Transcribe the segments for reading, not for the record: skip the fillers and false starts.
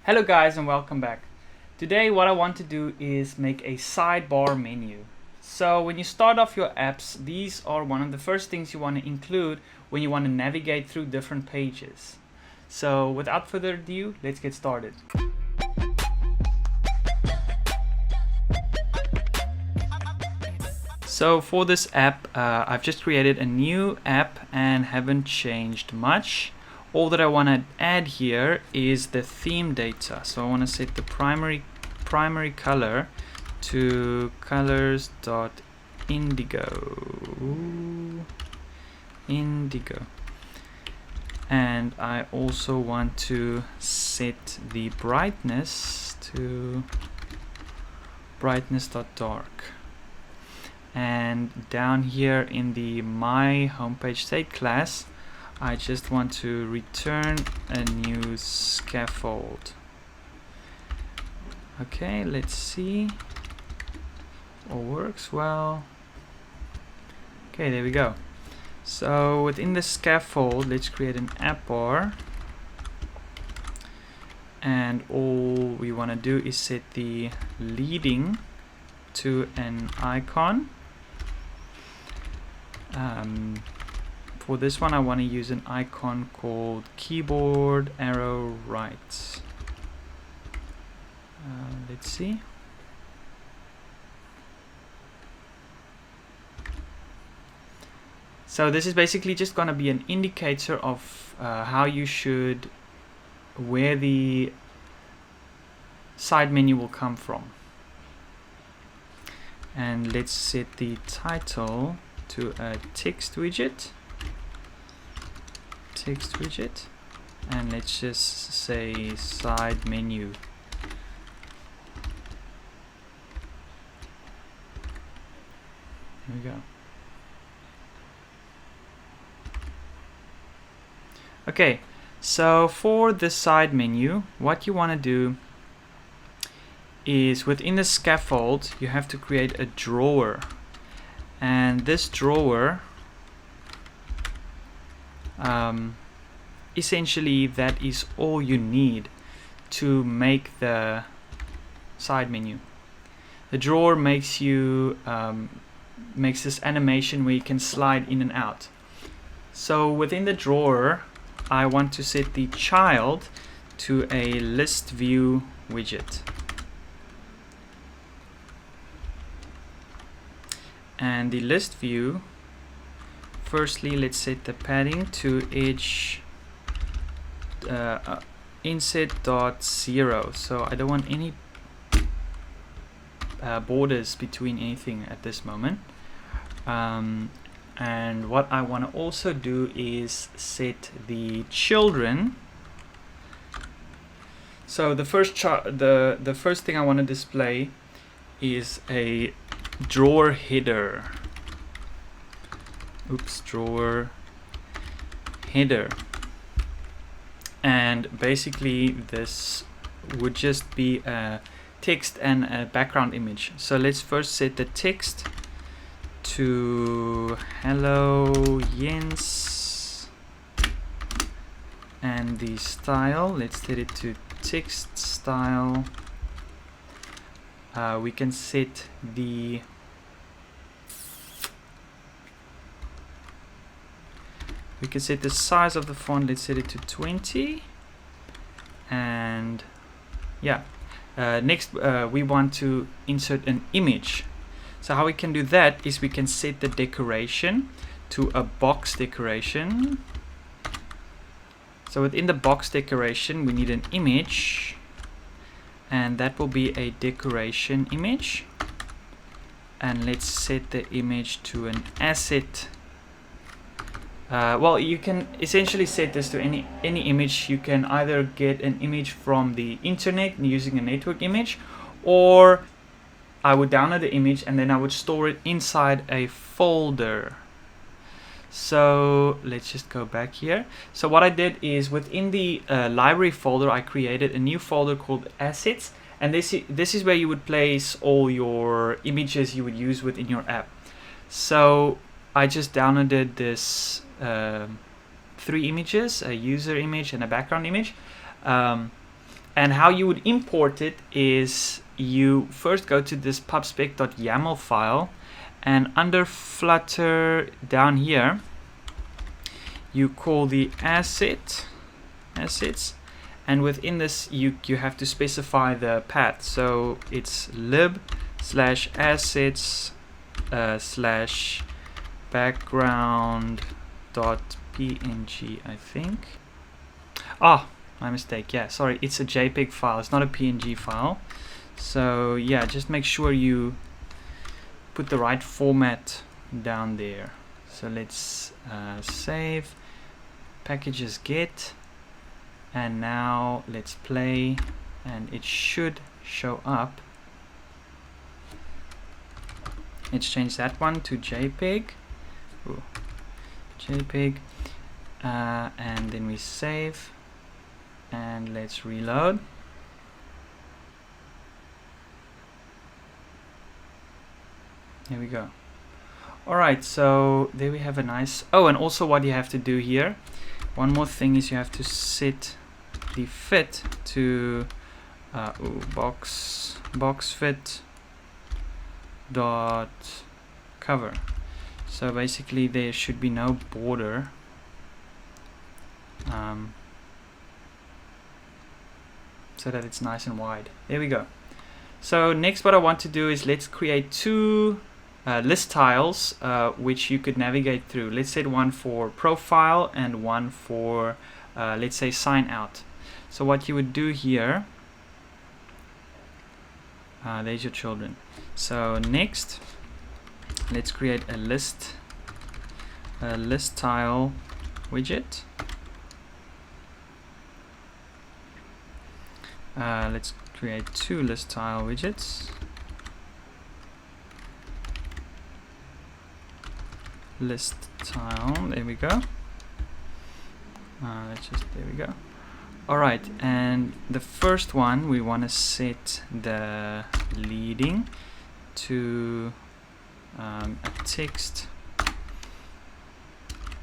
Hello guys and welcome back. Today what I want to do is make a sidebar menu. So when you start off your apps, these are one of the first things you want to include when you want to navigate through different pages. So without further ado, let's get started. So for this app, I've just created a new app and haven't changed much. All that I want to add here is the theme data. So I want to set the primary color to colors.indigo. Indigo. And I also want to set the brightness to brightness.dark. And down here in the my homepage state class, I just want to return a new scaffold. Okay, let's see. All works well. Okay, there we go. So within the scaffold, let's create an app bar. And all we want to do is set the leading to an icon. For this one, I want to use an icon called keyboard arrow right. Let's see. So this is basically just going to be an indicator of how you should, where the side menu will come from. And let's set the title to a text widget, and let's just say side menu. Here we go. Okay, so for the side menu, what you want to do is within the scaffold you have to create a drawer, and this drawer essentially that is all you need to make the side menu. The drawer makes you makes this animation where you can slide in and out. So within the drawer I want to set the child to a list view widget. And the list view, firstly let's set the padding to edge inset.0. So I don't want any borders between anything at this moment. And what I want to also do is set the children. So the first the first thing I want to display is a drawer header. Drawer header. And basically this would just be a text and a background image. So let's first set the text to hello Jens, and the style, let's set it to text style. We can set the size of the font. Let's set it to 20. And yeah, next we want to insert an image. So how we can do that is we can set the decoration to a box decoration. So within the box decoration we need an image, and that will be a decoration image. And let's set the image to an asset. Well, you can essentially set this to any image. You can either get an image from the internet using a network image, or I would download the image and then I would store it inside a folder. So let's just go back here. So what I did is within the library folder I created a new folder called assets, and this is where you would place all your images you would use within your app. So I just downloaded this 3 images, a user image and a background image. And how you would import it is you first go to this pubspec.yaml file, and under Flutter down here, you call the assets, and within this you have to specify the path. So it's lib/assets /background.png, I think. Ah, my mistake. Yeah, sorry, it's a JPEG file, it's not a PNG file. So yeah, just make sure you put the right format down there. So let's save, packages get, and now let's play, and it should show up. Let's change that one to JPEG. Ooh. JPEG, and then we save, and let's reload. There we go. Alright, so there we have a nice... Oh, and also what you have to do here, one more thing is you have to set the fit to box fit dot cover. So basically there should be no border, so that it's nice and wide. There we go. So next what I want to do is let's create two list tiles which you could navigate through. Let's set one for profile and one for let's say sign out. So what you would do here, there's your children. So next let's create a list tile widget. Let's create two list tile widgets. List tile, there we go. There we go. Alright, and the first one we want to set the leading to a text,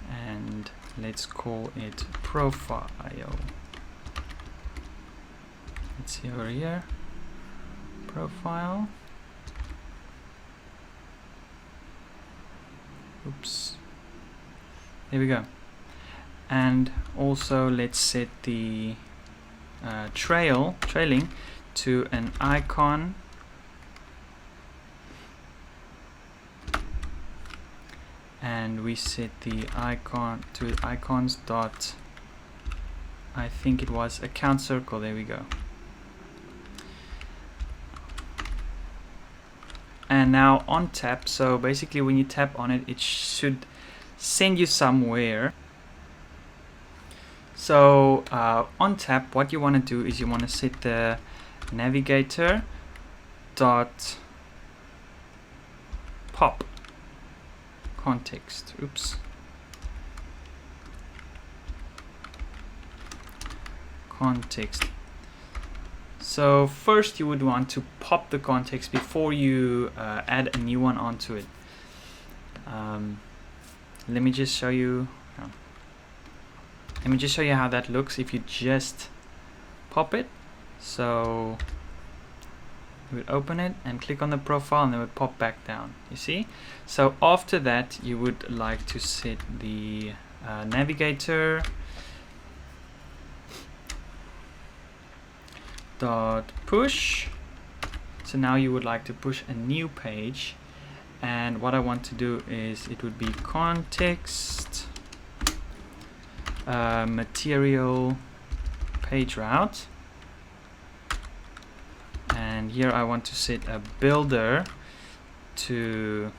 and let's call it profile. Let's see over here, profile. Oops, there we go. And also let's set the trailing to an icon, and we set the icon to icons dot, I think it was account circle. There we go. And now on tap, so basically when you tap on it, it should send you somewhere. So on tap, what you want to do is you want to set the navigator dot pop context. Oops. Context. So first you would want to pop the context before you add a new one onto it. Let me just show you. Let me just show you how that looks if you just pop it. So you would open it and click on the profile, and it would pop back down. You see? So after that, you would like to set the navigator dot push. So now you would like to push a new page, and what I want to do is it would be context material page route, and here I want to set a builder to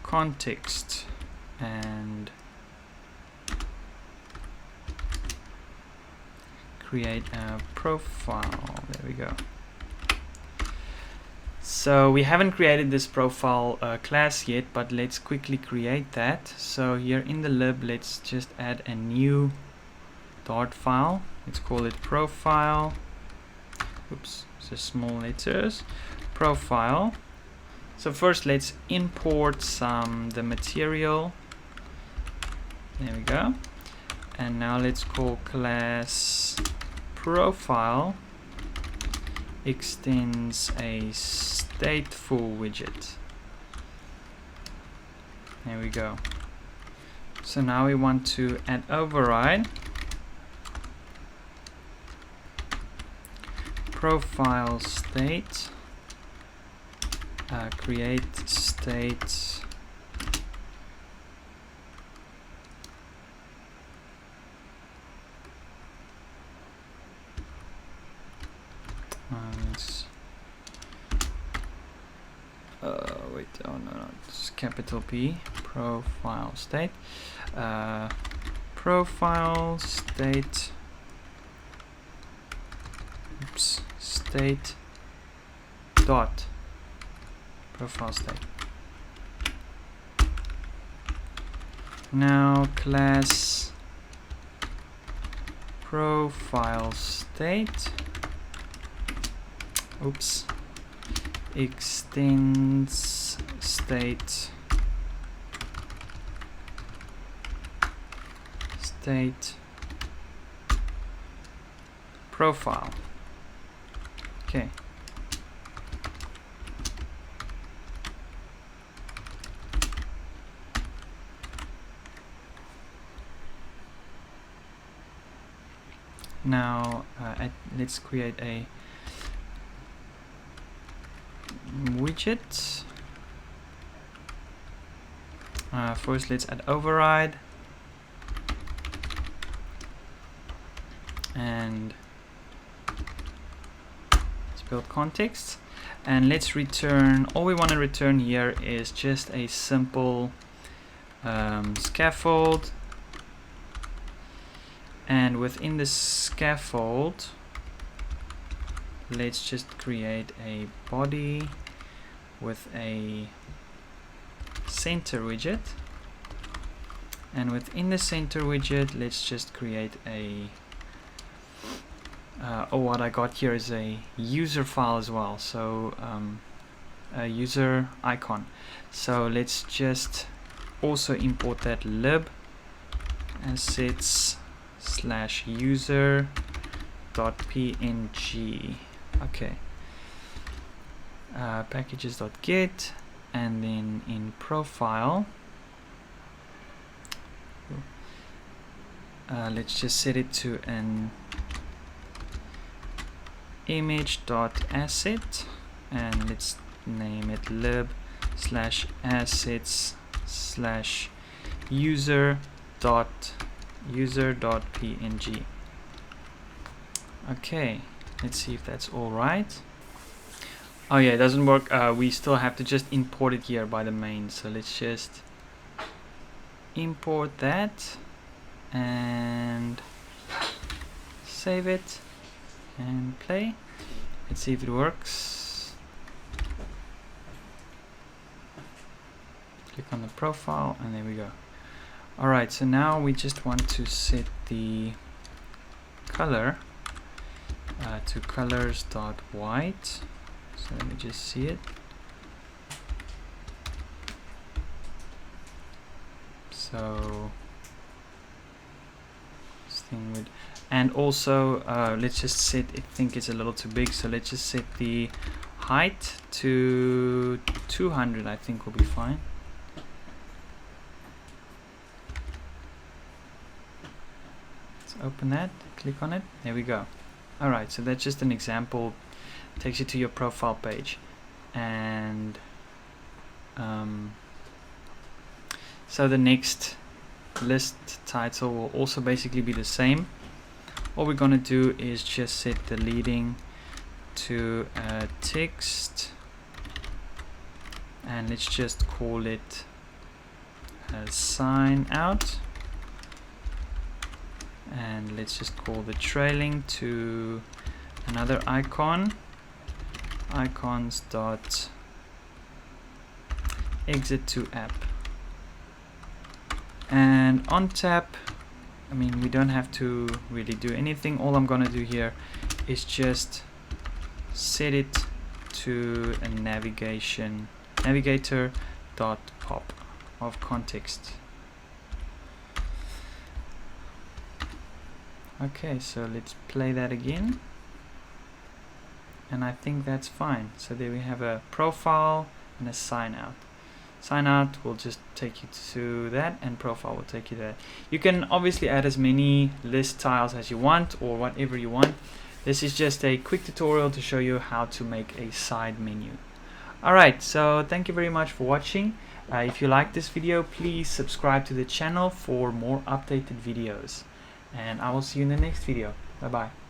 context and create a profile. There we go. So we haven't created this profile class yet, but let's quickly create that. So here in the lib, let's just add a new Dart file. Let's call it profile. Oops, so small letters. Profile. So first let's import the material. There we go. And now let's call class profile extends a stateful widget. There we go. So now we want to add override profile state, create state wait, oh no, it's capital P, profile state, profile state, state dot profile state. Now class profile state, extends state profile. Okay. Now let's create a widget. First let's add override and let's build context, and let's return, all we want to return here is just a simple scaffold, and within the scaffold let's just create a body with a center widget, and within the center widget let's just create a what I got here is a user file as well, so a user icon. So let's just also import that lib assets /user.png. okay, packages.get, and then in profile let's just set it to an image.asset, and let's name it lib/assets/user.png. okay, let's see if that's all right. Oh yeah, it doesn't work. We still have to just import it here by the main, so let's just import that and save it and play. Let's see if it works. Click on the profile and there we go. Alright, so now we just want to set the color to colors.white. So let me just see it. So this thing would, and also let's just set, I think it's a little too big, so let's just set the height to 200. I think will be fine. Let's open that, click on it, there we go. Alright, so that's just an example, takes you to your profile page, and so the next list title will also basically be the same. All we're going to do is just set the leading to text, and let's just call it sign out, and let's just call the trailing to another icon, icons dot exit to app. And on tap, I mean, we don't have to really do anything. All I'm gonna do here is just set it to a navigator dot pop of context. Okay, so let's play that again. And I think that's fine. So there we have a profile and a sign out. Sign out will just take you to that, and profile will take you there. You can obviously add as many list tiles as you want, or whatever you want. This is just a quick tutorial to show you how to make a side menu. Alright, so thank you very much for watching. If you like this video, please subscribe to the channel for more updated videos. And I will see you in the next video. Bye bye.